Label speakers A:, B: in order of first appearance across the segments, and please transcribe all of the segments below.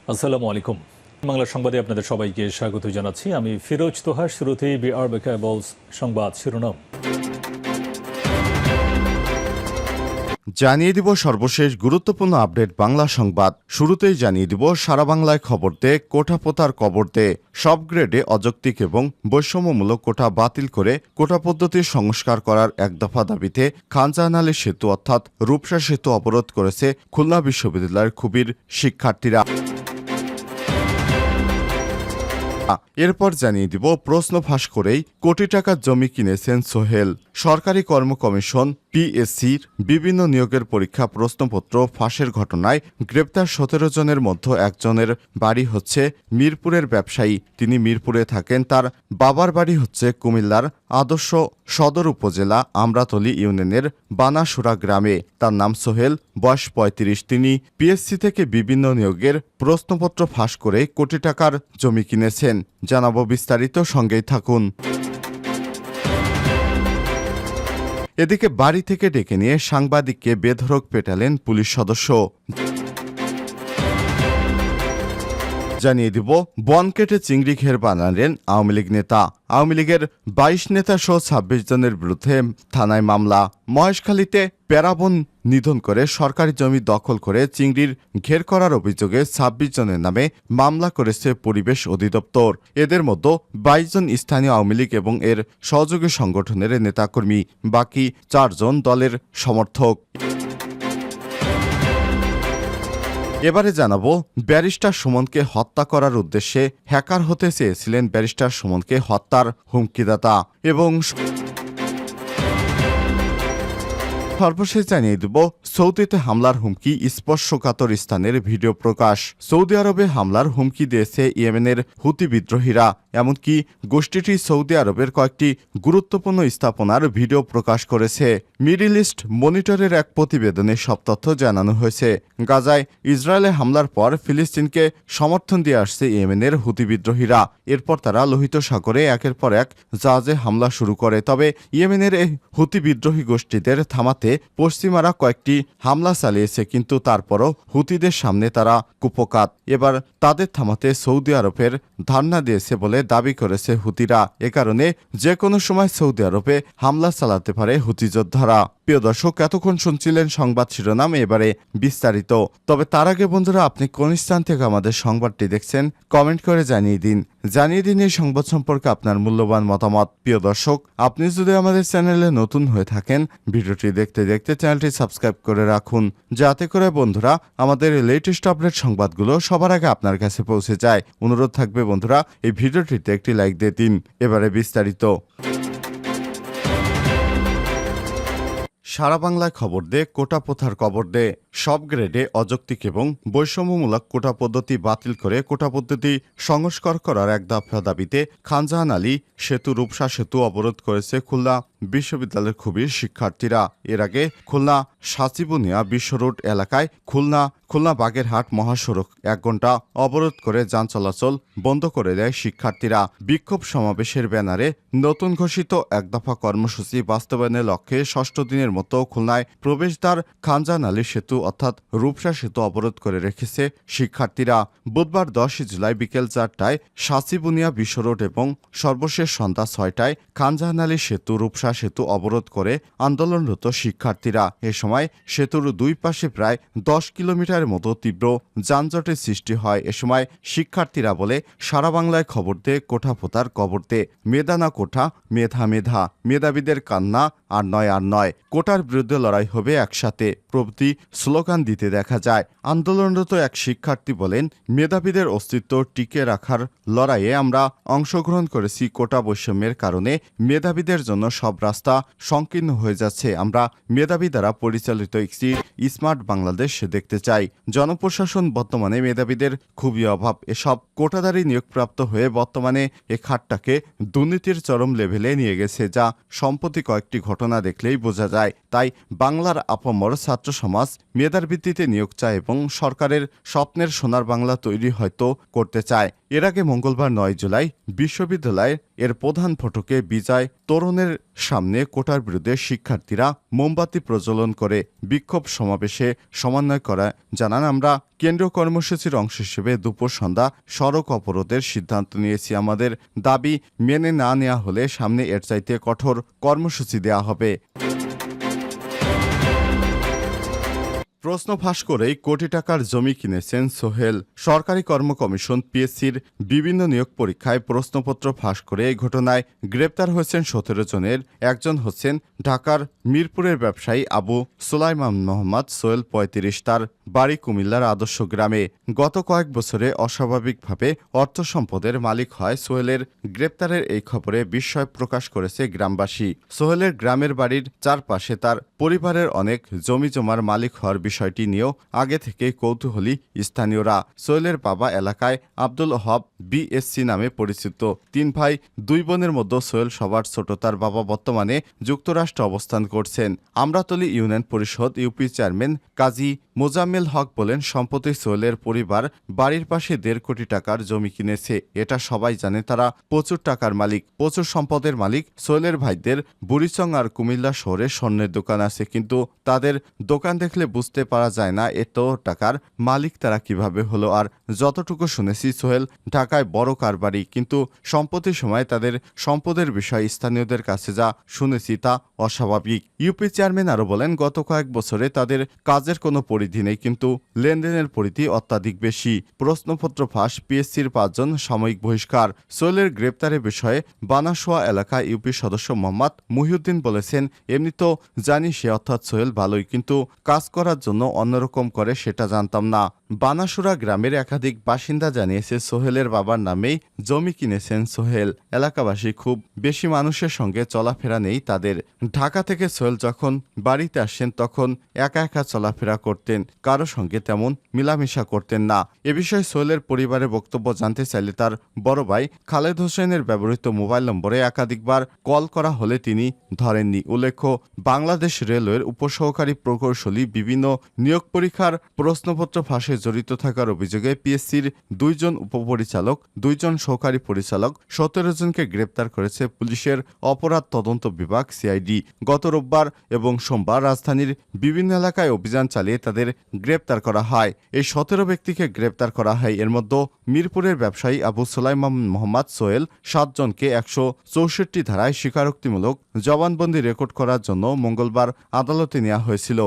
A: আসসালামু আলাইকুম। বাংলা সংবাদে আপনাদের সবাইকে স্বাগত জানাচ্ছি। আমি ফিরোজ তোহা। শুরুতেই বিআরবি কেবলস সংবাদ শিরোনাম।
B: জানিয়ে দিব সর্বশেষ গুরুত্বপূর্ণ আপডেট বাংলা সংবাদ। শুরুতেই জানিয়ে দিব সারা বাংলায় খবর দে কোটা পোতার কবর দে। সব গ্রেডে অযৌক্তিক এবং বৈষম্যমূলক কোটা বাতিল করে কোটা পদ্ধতির সংস্কার করার এক দফা দাবিতে খানজাহান আলী সেতু অর্থাৎ রূপসা সেতু অবরোধ করেছে খুলনা বিশ্ববিদ্যালয়ের খুবির শিক্ষার্থীরা। এরপর জানিয়ে দিব প্রশ্ন ফাঁস করেই কোটি টাকার জমি কিনেছেন সোহেল। সরকারি কর্ম কমিশন পিএসসির বিভিন্ন নিয়োগের পরীক্ষা প্রশ্নপত্র ফাঁসের ঘটনায় গ্রেপ্তার ১৭ জনের মধ্যে একজনের বাড়ি হচ্ছে মিরপুরের ব্যবসায়ী। তিনি মিরপুরে থাকেন। তার বাবার বাড়ি হচ্ছে কুমিল্লার আদর্শ সদর উপজেলা আমরাতলী ইউনিয়নের বানাসুরা গ্রামে। তার নাম সোহেল, বয়স ৩৫। তিনি পিএসসি থেকে বিভিন্ন নিয়োগের প্রশ্নপত্র ফাঁস করে কোটি টাকার জমি কিনেছেন। জানাবো বিস্তারিত, সঙ্গেই থাকুন। এদিকে বাড়ি থেকে ডেকে নিয়ে সাংবাদিককে বেধড়ক পেটালেন পুলিশ সদস্য। জানিয়ে দিব বন কেটে চিংড়ি ঘের বানালেন আওয়ামী লীগ নেতা। আওয়ামী লীগের ২২ নেতা সহ ২৬ জনের বিরুদ্ধে থানায় মামলা। মহেশখালীতে প্যারাবন নিধন করে সরকারি জমি দখল করে চিংড়ির ঘের করার অভিযোগে ২৬ জনের নামে মামলা করেছে পরিবেশ অধিদপ্তর। এদের মধ্যে ২২ জন স্থানীয় আওয়ামী লীগ এবং এর সহযোগী সংগঠনের নেতাকর্মী, বাকি ৪ জন দলের সমর্থক। এবারে জানাবো ব্যারিস্টার সুমনকে হত্যা করার উদ্দেশ্যে হ্যাকার হতে চেয়েছিলেন ব্যারিস্টার সুমনকে হত্যার হুমকিদাতা। এবং সর্বশেষ জানিয়ে দেব সৌদিতে হামলার হুমকি, স্পর্শকাতর স্থানের ভিডিও প্রকাশ। সৌদি আরবে হামলার হুমকি দিয়েছে ইয়েমেনের হুতি বিদ্রোহীরা। এমনকি গোষ্ঠীটি সৌদি আরবের কয়েকটি গুরুত্বপূর্ণ স্থাপনার ভিডিও প্রকাশ করেছে। মিডল ইস্ট মনিটরের এক প্রতিবেদনে সব তথ্য জানানো হয়েছে। গাজায় ইসরায়েলে হামলার পর ফিলিস্তিনকে সমর্থন দিয়ে আসছে ইয়েমেনের হুতি বিদ্রোহীরা। এরপর তারা লোহিত সাগরে একের পর এক জাহাজে হামলা শুরু করে। তবে ইয়েমেনের এই হুতি বিদ্রোহী গোষ্ঠীদের থামাতে পশ্চিমারা কয়েকটি হামলা চালিয়েছে, কিন্তু তারপরও হুতিদের সামনে তারা কুপোকাত। এবার তাদের থামাতে সৌদি আরবের ধারণা দিয়েছে বলে দাবি করেছে হুতিরা। এ কারণে যে কোনো সময় সৌদি আরবে হামলা চালাতে পারে হুতি যোদ্ধারা। প্রিয় দর্শক, এতক্ষণ শুনছিলেন সংবাদ শিরোনাম, এবারে বিস্তারিত। তবে তার আগে বন্ধুরা, আপনি কোন স্থান থেকে আমাদের সংবাদটি দেখছেন কমেন্ট করে জানিয়ে দিন এই সংবাদ সম্পর্কে আপনার মূল্যবান মতামত। প্রিয় দর্শক, আপনি যদি আমাদের চ্যানেলে নতুন হয়ে থাকেন, ভিডিওটি দেখতে দেখতে চ্যানেলটি সাবস্ক্রাইব করে রাখুন, যাতে করে বন্ধুরা আমাদের লেটেস্ট আপডেট সংবাদগুলো সবার আগে আপনার কাছে পৌঁছে যায়। অনুরোধ থাকবে বন্ধুরা, এই ভিডিওটিতে একটি লাইক দিয়ে দিন। এবারে বিস্তারিত। সারা বাংলায় খবর দে কোটা প্রথার কবর দে। সব গ্রেডে অযৌক্তিক এবং বৈষম্যমূলক কোটা পদ্ধতি বাতিল করে কোটা পদ্ধতি সংস্কার করার এক দফা দাবিতে খানজাহান আলী সেতু রূপসা সেতু অবরোধ করেছে খুলনা বিশ্ববিদ্যালয়ের খুবির শিক্ষার্থীরা। এর আগে খুলনা সাচিবুনিয়া বিশ্ব রোড এলাকায় খুলনা বাগেরহাট মহাসড়ক ১ ঘণ্টা অবরোধ করে যান চলাচল বন্ধ করে দেয় শিক্ষার্থীরা। বিক্ষোভ সমাবেশের ব্যানারে নতুন ঘোষিত এক দফা কর্মসূচি বাস্তবায়নের লক্ষ্যে ৬ষ্ঠ দিনের মতো খুলনায় প্রবেশদ্বার খানজাহান আলী সেতু অর্থাৎ রূপসা সেতু অবরোধ করে রেখেছে শিক্ষার্থীরা। বুধবার ১০ জুলাই বিকেল ৪টায় সাচিবুনিয়া বিশ্ব রোড এবং সর্বশেষ সন্ধ্যা ৬টায় খানজাহান আলী সেতু রূপসা সেতু অবরোধ করে আন্দোলনরত শিক্ষার্থীরা। এ সময় সেতুর দুই পাশে প্রায় ১০ কিলোমিটারের মতো তীব্র যানজটের সৃষ্টি হয়। এ সময় শিক্ষার্থীরা বলে, সারা বাংলায় খবর দে কোঠা পোতার কবর দে। মেধা না কোঠা, মেধা মেধা, মেধাবীদের কান্না আর নয়, কোটার বিরুদ্ধে লড়াই হবে একসাথে প্রভৃতি স্লোগান দিতে দেখা যায়। আন্দোলনরত এক শিক্ষার্থী বলেন, মেধাবীদের অস্তিত্ব টিকে রাখার লড়াইয়ে আমরা অংশগ্রহণ করেছি। কোটা বৈষম্যের কারণে মেধাবীদের জন্য সব রাস্তা সংকীর্ণ হয়ে যাচ্ছে। আমরা মেধাবী দ্বারা পরিচালিত একটি স্মার্ট বাংলাদেশ দেখতে চাই। জনপ্রশাসন বর্তমানে মেধাবীদের খুবই অভাব। এসব কোটাদারি নিয়োগপ্রাপ্ত হয়ে বর্তমানে এ খাতটাকে দুর্নীতির চরম লেভেলে নিয়ে গেছে, যা সম্প্রতি কয়েকটি ঘটনা দেখলেই বোঝা যায়। তাই বাংলার আপামর ছাত্র সমাজ মেধার ভিত্তিতে নিয়োগ চায় এবং সরকারের স্বপ্নের সোনার বাংলা তৈরি হয়তো করতে চায়। এর আগে মঙ্গলবার ৯ জুলাই বিশ্ববিদ্যালয়ের এর প্রধান ফটকে বিজয় তোরণের সামনে কোটার বিরুদ্ধে শিক্ষার্থীরা মোমবাতি প্রজ্বলন করে বিক্ষোভ সমাবেশে সমন্বয় করা জানান। আমরা কেন্দ্রীয় কর্মসূচির অংশ হিসেবে দুপুর সন্ধ্যা সড়ক অবরোধের সিদ্ধান্ত নিয়েছি। আমাদের দাবি মেনে না নেওয়া হলে সামনে এর চাইতে কঠোর কর্মসূচি দেওয়া হবে। প্রশ্ন ফাঁস করেই কোটি টাকার জমি কিনেছেন সোহেল। সরকারি কর্ম কমিশন পিএসসির বিভিন্ন নিয়োগ পরীক্ষায় প্রশ্নপত্র ফাঁস করে এই ঘটনায় গ্রেপ্তার হয়েছেন ১৭ জনের। একজন হচ্ছেন ঢাকার মিরপুরের ব্যবসায়ী আবু সুলাইমান মোহাম্মদ সোহেল ৩৫। তার বাড়ি কুমিল্লার আদর্শ গ্রামে। গত কয়েক বছরে অস্বাভাবিকভাবে অর্থ সম্পদের মালিক হয় সোহেলের। গ্রেপ্তারের এই খবরে বিস্ময় প্রকাশ করেছে গ্রামবাসী। সোহেলের গ্রামের বাড়ির চারপাশে তার পরিবারের অনেক জমি জমার মালিক হওয়ার বিষয়টি নিয়েও আগে থেকে কৌতূহলী স্থানীয়রা। সোহেলের বাবা এলাকায় আব্দুল ওহাব বিএসসি নামে পরিচিত। ৩ ভাই ২ বোনের মধ্যে সোহেল সবার ছোট। তার বাবা বর্তমানে যুক্তরাষ্ট্রে অবস্থান করছেন। আমরাতলী ইউনিয়ন পরিষদ ইউপি চেয়ারম্যান কাজী মোজাম্মেল হক বলেন, সম্প্রতি সোহেলের পরিবার বাড়ির পাশে ১.৫ কোটি টাকার জমি কিনেছে। এটা সবাই জানে। তারা প্রচুর টাকার মালিক, প্রচুর সম্পদের মালিক। সোহেলের ভাইদের বুড়িচং আর কুমিল্লা শহরে স্বর্ণের দোকান আছে, কিন্তু তাদের দোকান দেখলে বুঝতে পারা যায় না এত টাকার মালিক তারা কিভাবে হলো। আর যতটুকু শুনেছি সোহেল ঢাকায় বড় কারবারি, কিন্তু সম্প্রতি সময় তাদের সম্পদের বিষয়ে স্থানীয়দের কাছে যা শুনেছি তা অস্বাভাবিক। ইউপি চেয়ারম্যান আরও বলেন, গত কয়েক বছরে তাদের কাজের কোনো পরিধি নেই, কিন্তু লেনদেনের পরিধি অত্যাধিক বেশি। প্রশ্নপত্র ফাঁস, পিএসসির ৫ জন সাময়িক বহিষ্কার। সোহেলের গ্রেপ্তারের বিষয়ে বানাসোয়া এলাকা ইউপি সদস্য মোহাম্মদ মুহিউদ্দিন বলেছেন, এমনি তো জানি সে অর্থাৎ সোহেল ভালোই, কিন্তু কাজ করার জন্য অন্যরকম করে সেটা জানতাম না। বানাসুরা গ্রামের একাধিক বাসিন্দা জানিয়েছে সোহেলের বাবার নামেই জমি কিনেছেন সোহেল। এলাকাবাসী খুব বেশি মানুষের সঙ্গে চলাফেরা নেই তাদের। ঢাকা থেকে সোহেল যখন বাড়িতে আসেন তখন একা একা চলাফেরা করতেন, কারো সঙ্গে তেমন মিলামিশা করতেন না। এ বিষয়ে সোহেলের পরিবারের বক্তব্য জানতে চাইলে তার বড় ভাই খালেদ হোসেনের ব্যবহৃত মোবাইল নম্বরে একাধিকবার কল করা হলে তিনি ধরেননি। উল্লেখ্য, বাংলাদেশ রেলওয়ের উপসহকারী প্রকৌশলী বিভিন্ন নিয়োগ পরীক্ষার প্রশ্নপত্র ফাঁসে জড়িত থাকার অভিযোগে পিএসসির ২ জন উপপরিচালক, ২ জন সহকারী পরিচালক, ১৭ জনকে গ্রেপ্তার করেছে পুলিশের অপরাধ তদন্ত বিভাগ সিআইডি। গত রোববার এবং সোমবার রাজধানীর বিভিন্ন এলাকায় অভিযান চালিয়ে তাদের গ্রেপ্তার করা হয়। এই ১৭ ব্যক্তিকে গ্রেপ্তার করা হয়। এর মধ্যে মিরপুরের ব্যবসায়ী আবু সুলাইমান মোহাম্মদ সোহেল ৭ জনকে ১৬৪ ধারায় স্বীকারোক্তিমূলক জবানবন্দি রেকর্ড করার জন্য মঙ্গলবার আদালতে নেওয়া হয়েছিল।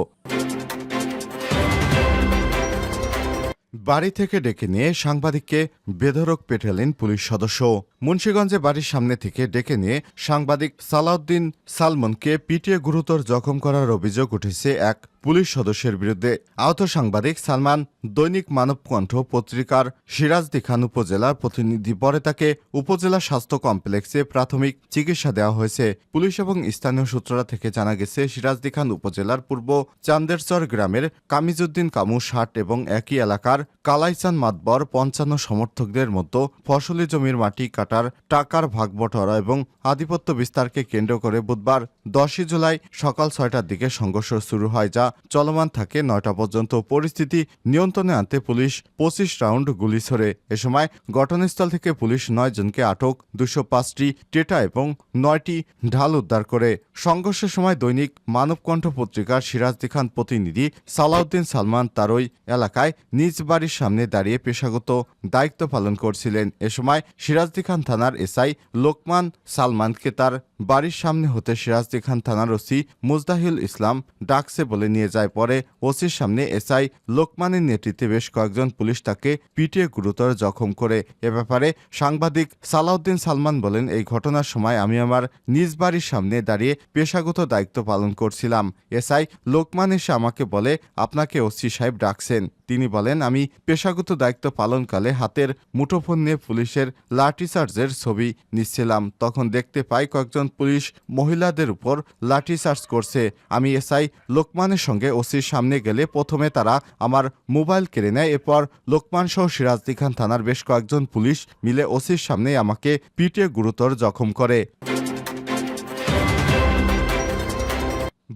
B: বাড়ি থেকে ডেকে নিয়ে সাংবাদিককে বেধড়ক পেটালেন পুলিশ সদস্য। মুন্সিগঞ্জে বাড়ির সামনে থেকে ডেকে নিয়ে সাংবাদিক সালাউদ্দিন সালমনকে পিটিয়ে গুরুতর জখম করার অভিযোগ উঠেছে এক পুলিশ সদস্যের বিরুদ্ধে। আহত সাংবাদিক সালমান দৈনিক মানবকণ্ঠ পত্রিকার সিরাজদি খান উপজেলার প্রতিনিধি। পরে তাকে উপজেলা স্বাস্থ্য কমপ্লেক্সে প্রাথমিক চিকিৎসা দেওয়া হয়েছে। পুলিশ এবং স্থানীয় সূত্ররা থেকে জানা গেছে, সিরাজদি খান উপজেলার পূর্ব চান্দেরচর গ্রামের কামিজউদ্দিন কামু ৬০ এবং একই এলাকার কালাইচান মাতবর ৫৫ সমর্থকদের মধ্যে ফসলি জমির মাটি কাটার টাকার ভাগবটোয়ারা এবং আধিপত্য বিস্তারকে কেন্দ্র করে বুধবার ১০ জুলাই সকাল ৬টার দিকে সংঘর্ষ শুরু হয়, যা চলমান থাকে ৯টা পর্যন্ত। পরিস্থিতি নিয়ন্ত্রণে আনতে পুলিশ ২৫ রাউন্ড গুলি ছোড়ে। এ সময় ঘটনাস্থল থেকে পুলিশ ৯ জনকে আটক, ২০৫টি টেটা এবং ৯টি ঢাল উদ্ধার করে। সংঘর্ষের সময় দৈনিক মানবকণ্ঠ পত্রিকার সিরাজদি খান প্রতিনিধি সালাউদ্দিন সালমান তার ওই এলাকায় নিজ বাড়ির সামনে দাঁড়িয়ে পেশাগত দায়িত্ব পালন করছিলেন। এ সময় সিরাজদি খান থানার এসআই লোকমান সালমানকে তার বাড়ির সামনে হতে সিরাজদি খান থানার ওসি মুজদাহিল ইসলাম ডাকছে বলে নিয়ে যায়। পরে ওসির সামনে এসআই লোকমানের নেতৃত্বে বেশ কয়েকজন পুলিশ তাকে পিটিয়ে গুরুতর জখম করে। এ ব্যাপারে সাংবাদিক সালাউদ্দিন সালমান বলেন, এই ঘটনার সময় আমি আমার নিজ বাড়ির সামনে দাঁড়িয়ে পেশাগত দায়িত্ব পালন করছিলাম। এসআই লোকমান এসে আমাকে বলে, আপনাকে ওসি সাহেব ডাকছেন। তিনি বলেন, আমি পেশাগত দায়িত্ব পালনকালে হাতের মুঠোফোন নিয়ে পুলিশের লাঠিচার্জের ছবি নিচ্ছিলাম। তখন দেখতে পাই কয়েকজন পুলিশ মহিলাদের উপর লাঠিচার্জ করছে। আমি এসআই লোকমানের সঙ্গে ওসির সামনে গেলে প্রথমে তারা আমার মোবাইল কেড়ে নেয়। এরপর লোকমান সহ সিরাজদি খান থানার বেশ কয়েকজন পুলিশ মিলে ওসির সামনে আমাকে পিটিয়ে গুরুতর জখম করে।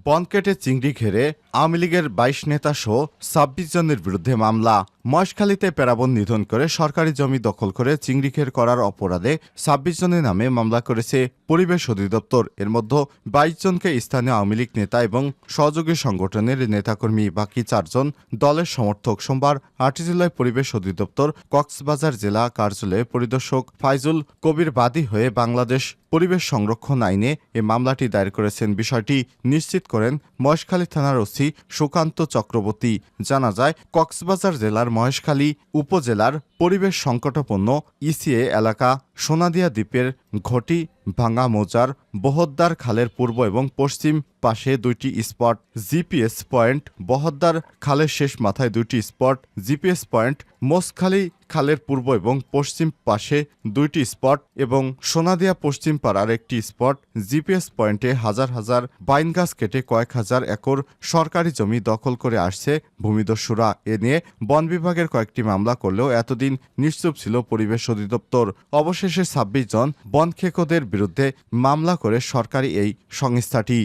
B: বন কেটে চিংড়ি ঘেরে আওয়ামী লীগের ২২ নেতা সহ ২৬ জনের বিরুদ্ধে মামলা। মহেশখালীতে প্যারাবন নিধন করে সরকারি জমি দখল করে চিংড়ি ঘের করার অপরাধে ২৬ জনের নামে মামলা করেছে পরিবেশ অধিদপ্তর। এর মধ্যে ২২ জনকে স্থানীয় আওয়ামী লীগ নেতা এবং সহযোগী সংগঠনের নেতাকর্মী, বাকি ৪ জন দলের সমর্থক। সোমবার আটিজুলায় পরিবেশ অধিদপ্তর কক্সবাজার জেলা কার্যালয়ে পরিদর্শক ফাইজুল কবির বাদী হয়ে বাংলাদেশ পরিবেশ সংরক্ষণ আইনে এ মামলাটি দায়ের করেছেন। বিষয়টি নিশ্চিত করেন মহেশখালী থানার ওসি সুকান্ত চক্রবর্তী। জানা যায়, কক্সবাজার জেলার মহেশখালী উপজেলার পরিবেশ সংকটাপন্ন ইসিএ এলাকা সোনাদিয়া দ্বীপের ঘটি ভাঙ্গা মৌজার বহদ্দার খালের পূর্ব এবং পশ্চিম পাশে 2টি স্পট জিপিএস পয়েন্ট, বহদ্দার খালের শেষ মাথায় 2টি স্পট জিপিএস পয়েন্ট, মোসখালী খালের পূর্ব এবং পশ্চিম পাশে 2টি স্পট এবং সোনাদিয়া পশ্চিম পাড়ার একটি স্পট জিপিএস পয়েন্টে হাজার হাজার বাইন গাছ কেটে কয়েক হাজার একর সরকারি জমি দখল করে আসছে ভূমিদস্যুরা। এ নিয়ে বন বিভাগের কয়েকটি মামলা করলেও এতদিন নিশ্চুপ ছিল পরিবেশ অধিদপ্তর। অবশেষে ২৬ জন বনখেকোদের বিরুদ্ধে মামলা করে সরকারি এই সংস্থাটি।